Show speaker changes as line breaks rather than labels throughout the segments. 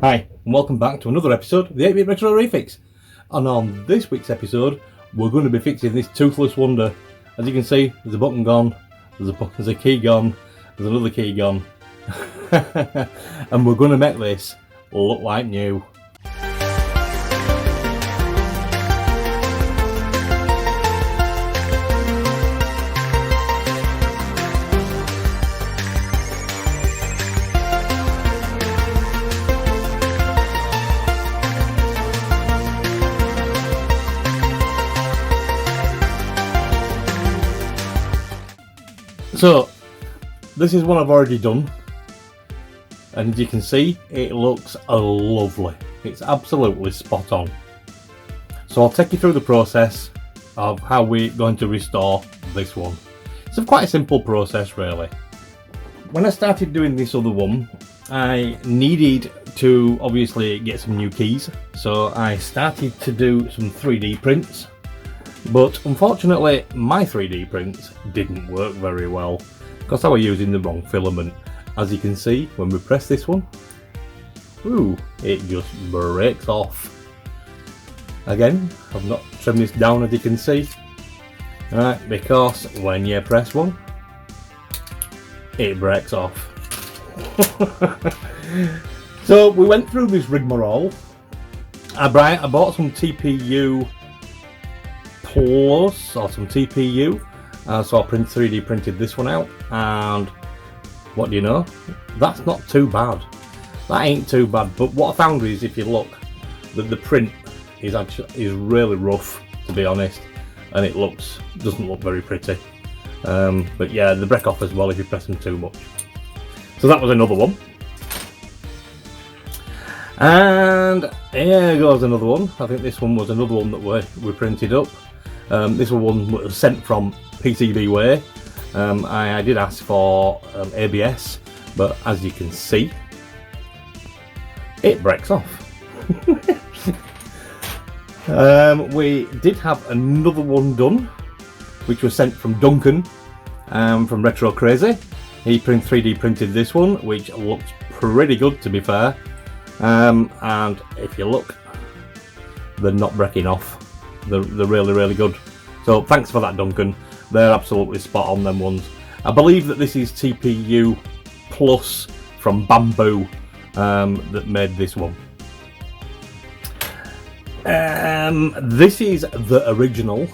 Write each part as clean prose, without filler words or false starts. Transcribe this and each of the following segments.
Hi, and welcome back to another episode of the 8-Bit Retro Refix. And on this week's episode, we're going to be fixing this toothless wonder. As you can see, there's a button gone, there's a key gone, there's another key gone. And we're going to make this look like new. So, this is one I've already done, and as you can see, it looks lovely. It's absolutely spot on. So I'll take you through the process of how we're going to restore this one. It's quite a simple process really. When I started doing this other one, I needed to obviously get some new keys, so I started to do some 3D prints. But unfortunately my 3D prints didn't work very well because I was using the wrong filament. As you can see, when we press this one, it just breaks off. Again, I've not trimmed this down as you can see, right, because when you press one, it breaks off. So we went through this rigmarole. I bought some TPU Plus or some TPU, so I 3D printed this one out, and what do you know, that's not too bad. That ain't too bad. But what I found is, if you look, the print is really rough, to be honest, and it doesn't look very pretty. But yeah, they break off as well if you press them too much. So that was another one. And here goes another one. I think this one was another one that we printed up. This one was sent from pcbway. I did ask for ABS, but as you can see, it breaks off. We did have another one done, which was sent from Duncan from Retro Crazy. He 3D printed this one, which looks pretty good, to be fair. And if you look, they're not breaking off. They're really good. So thanks for that, Duncan. They're absolutely spot on, them ones. I believe that this is TPU Plus from Bamboo that made this one. This is the original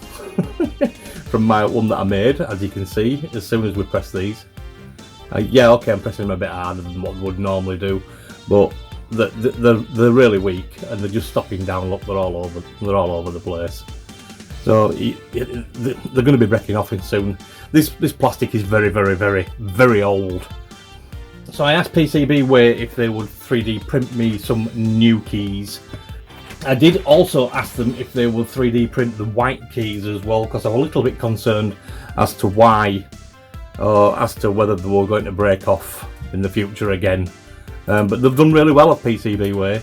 from my one that I made, as you can see, as soon as we press these. Yeah, okay, I'm pressing them a bit harder than what we would normally do, but they're really weak, and they're just stopping down. Look, they're all over the place. So they're going to be breaking off in soon. This plastic is very old. So I asked PCBway if they would 3D print me some new keys. I did also ask them if they would 3D print the white keys as well, because I'm a little bit concerned as to why, or as to whether they were going to break off in the future again. But they've done really well at PCBway.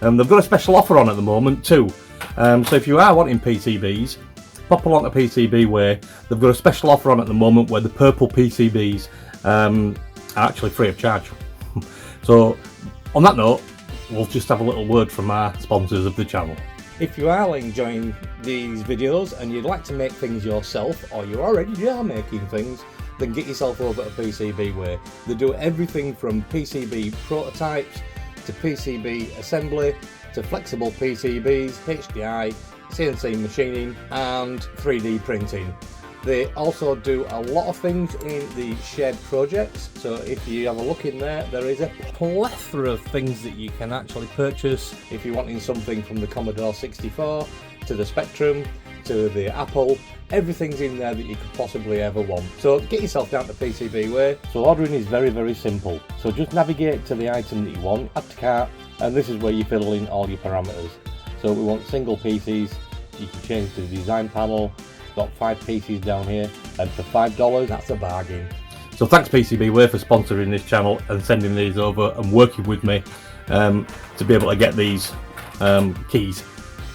They've got a special offer on at the moment too. So if you are wanting PCBs, pop along to PCBway. They've got a special offer on at the moment where the purple PCBs are actually free of charge. So on that note, we'll just have a little word from our sponsors of the channel. If you are enjoying these videos and you'd like to make things yourself, or you already are making things, then get yourself over to PCBway. They do everything from PCB prototypes to PCB assembly to flexible PCBs, HDI, CNC machining and 3D printing. They also do a lot of things in the shared projects, so if you have a look in there, there is a plethora of things that you can actually purchase if you're wanting something from the Commodore 64 to the Spectrum to the Apple. Everything's in there that you could possibly ever want. So get yourself down to PCBway. So ordering is very simple. So just navigate to the item that you want, add to cart, and this is where you fill in all your parameters. So we want single pieces, you can change to the design panel, got 5 pieces down here, and for $5, that's a bargain. So thanks PCBway for sponsoring this channel and sending these over and working with me to be able to get these keys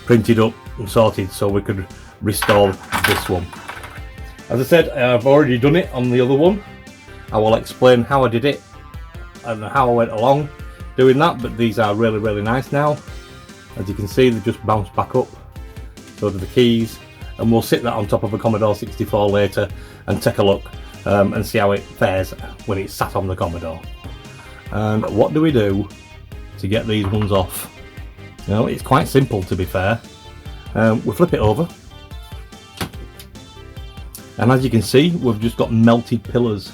printed up and sorted so we could restore this one. As I said, I've already done it on the other one. I will explain how I did it and how I went along doing that, but these are really nice now. As you can see, they just bounce back up. So do the keys, and we'll sit that on top of a Commodore 64 later and take a look and see how it fares when it's sat on the Commodore. And what do we do to get these ones off? You know, it's quite simple, to be fair. We flip it over, and as you can see, we've just got melted pillars.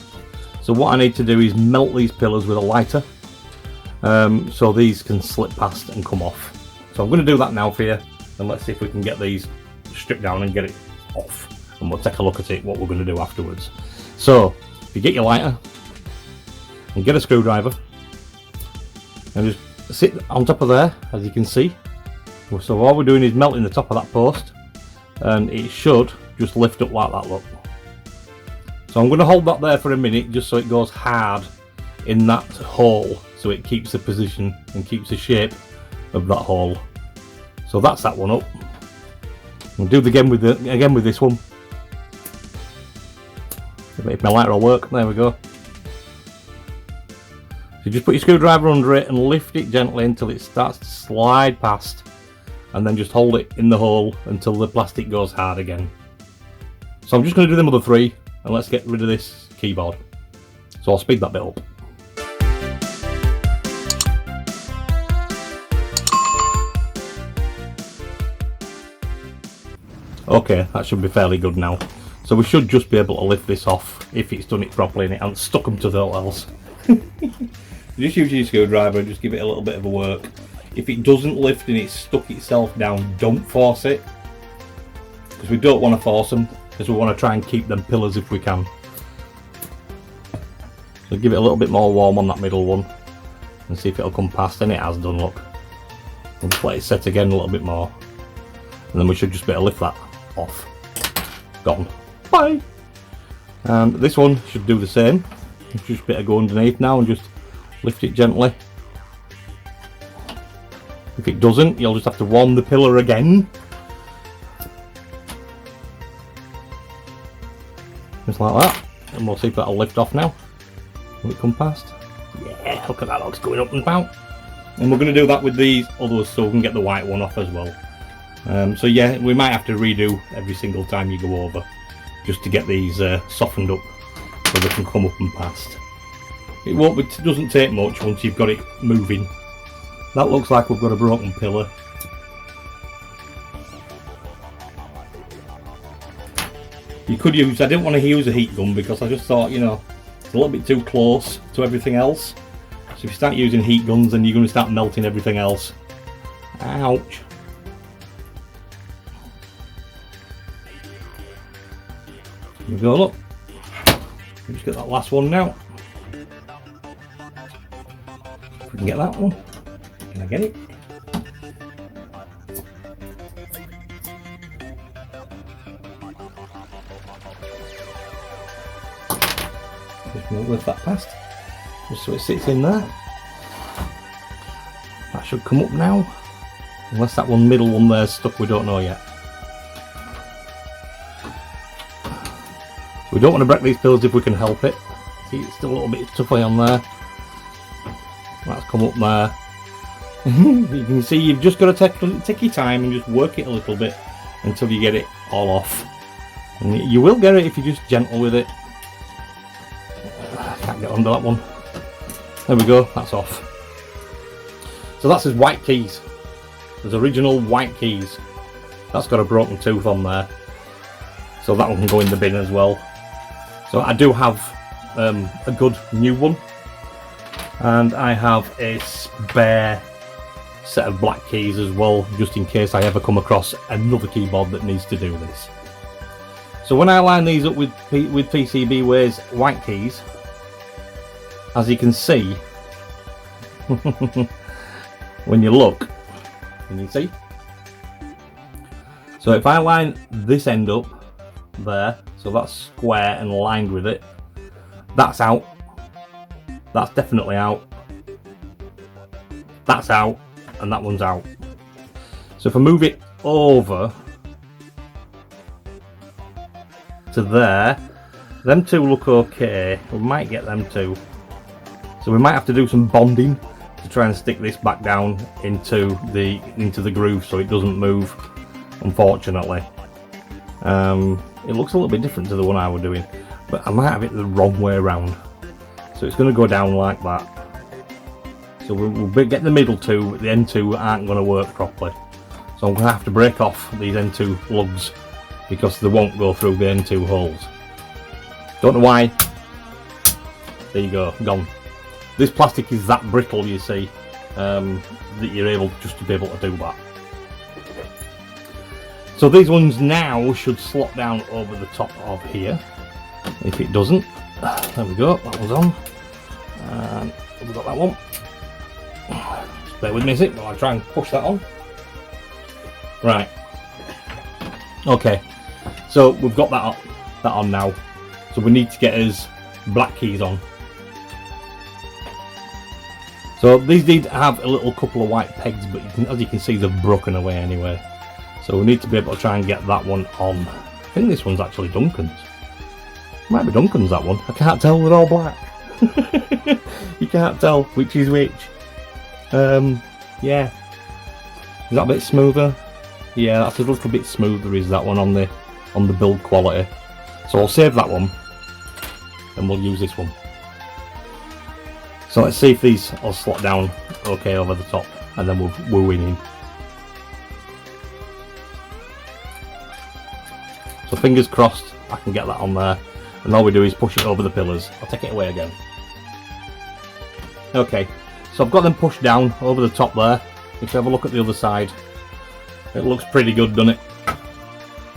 So what I need to do is melt these pillars with a lighter, so these can slip past and come off. So I'm going to do that now for you, and let's see if we can get these stripped down and get it off, and we'll take a look at it, what we're going to do afterwards. So if you get your lighter and get a screwdriver and just sit on top of there, as you can see. So all we're doing is melting the top of that post, and it should just lift up like that, look. So I'm going to hold that there for a minute just so it goes hard in that hole, so it keeps the position and keeps the shape of that hole. So that's that one up. We'll do it again with this one. If my lighter will work, there we go. So just put your screwdriver under it and lift it gently until it starts to slide past, and then just hold it in the hole until the plastic goes hard again. So I'm just going to do them other three, and let's get rid of this keyboard. So I'll speed that bit up. Okay, that should be fairly good now. So we should just be able to lift this off if it's done it properly and it hasn't stuck them to the else. Just use your screwdriver and just give it a little bit of a work. If it doesn't lift and it's stuck itself down, don't force it, because we don't want to force them, because we want to try and keep them pillars if we can. So give it a little bit more warm on that middle one and see if it'll come past, and it has done, look. And just let it set again a little bit more, and then we should just be able to lift that off. Gone. Bye! And this one should do the same. Just better go underneath now and just lift it gently. If it doesn't, you'll just have to warm the pillar again. Just like that. And we'll see if that'll lift off now. Will it come past? Yeah, look at that, it's going up and about. And we're going to do that with these others so we can get the white one off as well. So yeah, we might have to redo every single time you go over, just to get these softened up so they can come up and past. It doesn't take much once you've got it moving. That looks like we've got a broken pillar. You could use, I didn't want to use a heat gun because I just thought, you know, it's a little bit too close to everything else. So if you start using heat guns, then you're going to start melting everything else. Ouch. Here we go, look. Just get that last one now. If we can get that one. Can I get it? Just move lift that past, just so it sits in there. That should come up now. Unless that middle one there's stuck, we don't know yet. We don't want to break these pillars if we can help it. See, it's still a little bit toughy on there. That's come up there. You can see you've just got to take your time and just work it a little bit until you get it all off. And you will get it if you're just gentle with it. I can't get under that one. There we go, that's off. So that's his white keys. There's original white keys. That's got a broken tooth on there. So that one can go in the bin as well. So I do have a good new one, and I have a spare set of black keys as well, just in case I ever come across another keyboard that needs to do this. So when I line these up with pcbway's white keys, as you can see, when you look, can you see? So if I line this end up there, so that's square and lined with it, that's out, that's definitely out, that's out, and that one's out. So if I move it over to there, them two look okay. We might get them two, so we might have to do some bonding to try and stick this back down into the groove so it doesn't move, unfortunately. It looks a little bit different to the one I was doing, but I might have it the wrong way around. So it's going to go down like that. So we'll get the middle two, but the end two aren't going to work properly. So I'm going to have to break off these end two lugs because they won't go through the end two holes. Don't know why. There you go, gone. This plastic is that brittle, you see, that you're able just to be able to do that. So these ones now should slot down over the top of here. If it doesn't, there we go, that one's on. And we've got that one. Just bear with me a sec while I try and push that on. Right. Okay, so we've got that on now. So we need to get his black keys on. So these did have a little couple of white pegs, but as you can see, they've broken away anyway. So we need to be able to try and get that one on. I think this one's actually Duncan's. Might be Duncan's, that one. I can't tell, they're all black. You can't tell which is which. Yeah. Is that a bit smoother? Yeah, that's a little bit smoother, is that one on the build quality. So I'll save that one and we'll use this one. So let's see if these will slot down okay over the top, and then we're winning. So fingers crossed I can get that on there, and all we do is push it over the pillars. I'll take it away again. Okay, so I've got them pushed down over the top there. If you have a look at the other side, it looks pretty good, doesn't it?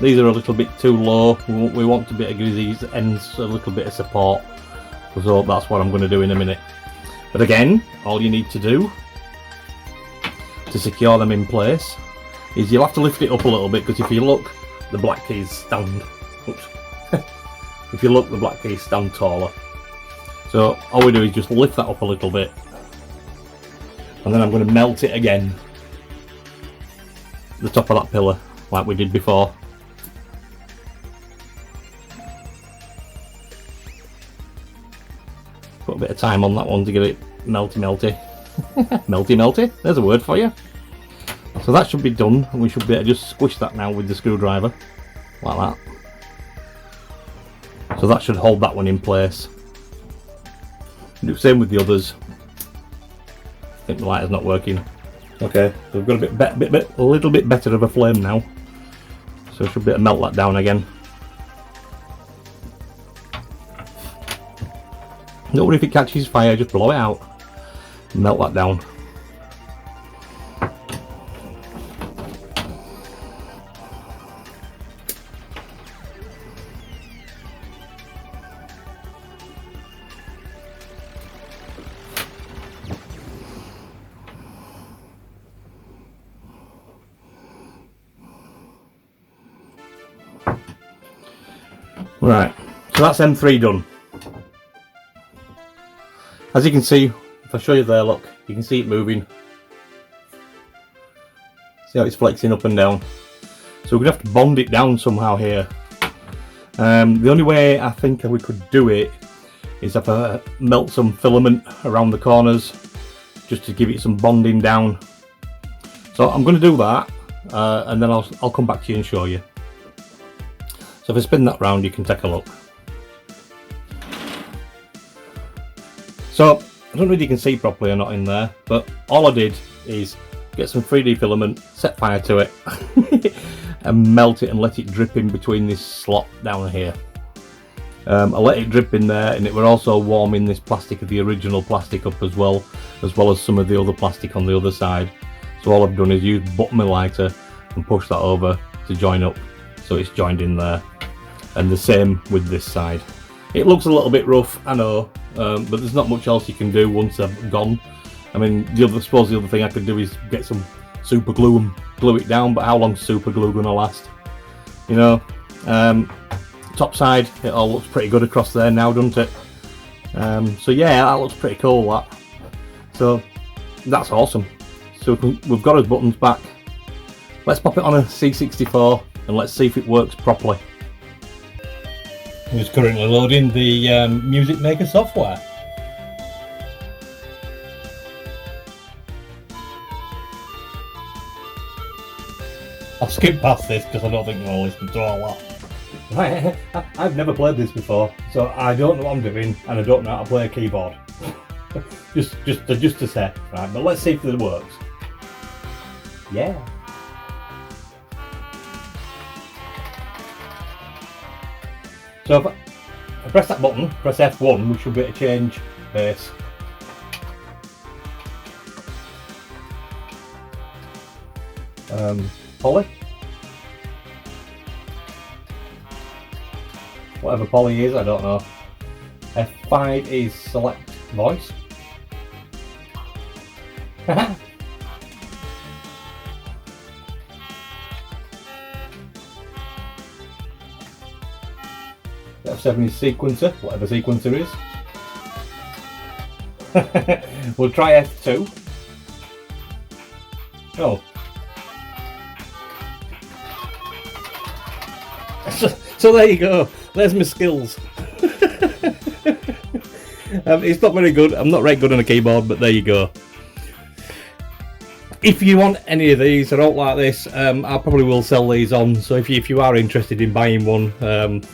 These are a little bit too low. We want to give these ends a little bit of support, so that's what I'm going to do in a minute. But again, all you need to do to secure them in place is you'll have to lift it up a little bit, because if you look, the black keys stand. Oops. If you look, the black keys stand taller. So all we do is just lift that up a little bit, and then I'm going to melt it again, the top of that pillar, like we did before. Put a bit of time on that one to get it melty. Melty, there's a word for you. So that should be done, and we should be able to just squish that now with the screwdriver, like that. So that should hold that one in place. Do the same with the others. I think the lighter's not working. Okay, so we've got a little bit better of a flame now. So we should be able to melt that down again. Don't worry if it catches fire, just blow it out and melt that down. Right, so that's M3 done. As you can see, if I show you there, look, you can see it moving. See how it's flexing up and down. So we're going to have to bond it down somehow here. The only way I think we could do it is if I melt some filament around the corners, just to give it some bonding down. So I'm going to do that, and then I'll come back to you and show you. So if I spin that round, you can take a look. So I don't know if you can see properly or not in there, but all I did is get some 3D filament, set fire to it, and melt it and let it drip in between this slot down here. I let it drip in there, and it were also warming this plastic of the original plastic up as well as some of the other plastic on the other side. So all I've done is use my lighter and push that over to join up, so it's joined in there. And the same with this side. It looks a little bit rough, I know, but there's not much else you can do once I've gone. I mean, I suppose the other thing I could do is get some super glue and glue it down, but how long's super glue gonna last? You know, top side, it all looks pretty good across there now, doesn't it? So yeah, that looks pretty cool, that. So that's awesome. So we've got our buttons back. Let's pop it on a C64 and let's see if it works properly. I'm just currently loading the Music Maker software. I'll skip past this because I don't think I'll listen to all that. Right, I've never played this before, so I don't know what I'm doing, and I don't know how to play a keyboard. just to say, right? But let's see if it works. Yeah. So if I press that button, press F1, we should be able to change bass. Poly. Whatever poly is, I don't know. F5 is select voice. F7 is sequencer, whatever sequencer is. We'll try F2. Oh. So there you go. There's my skills. It's not very good. I'm not very good on a keyboard, but there you go. If you want any of these, I don't like this, I probably will sell these on. So if you are interested in buying one,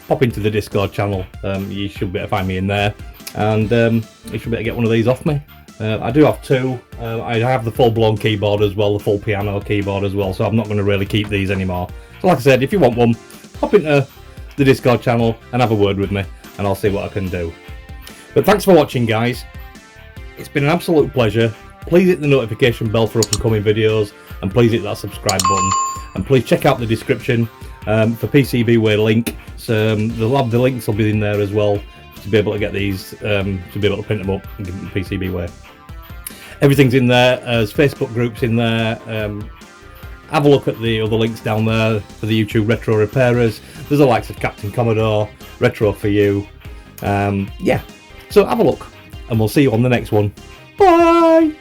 pop into the Discord channel. You should be able to find me in there, and you should be able to get one of these off me. I do have two. I have the full-blown keyboard as well, the full piano keyboard as well. So I'm not going to really keep these anymore. So like I said, if you want one, pop into the Discord channel and have a word with me, and I'll see what I can do. But thanks for watching, guys. It's been an absolute pleasure. Please hit the notification bell for up and coming videos, and please hit that subscribe button, and please check out the description for pcbway link. So the links will be in there as well to be able to get these, to be able to print them up and give them to pcbway. Everything's in there. There's Facebook groups in there. Have a look at the other links down there for the YouTube Retro Repairers. There's the likes of Captain Commodore, Retro for You. Yeah, so have a look, and we'll see you on the next one. Bye!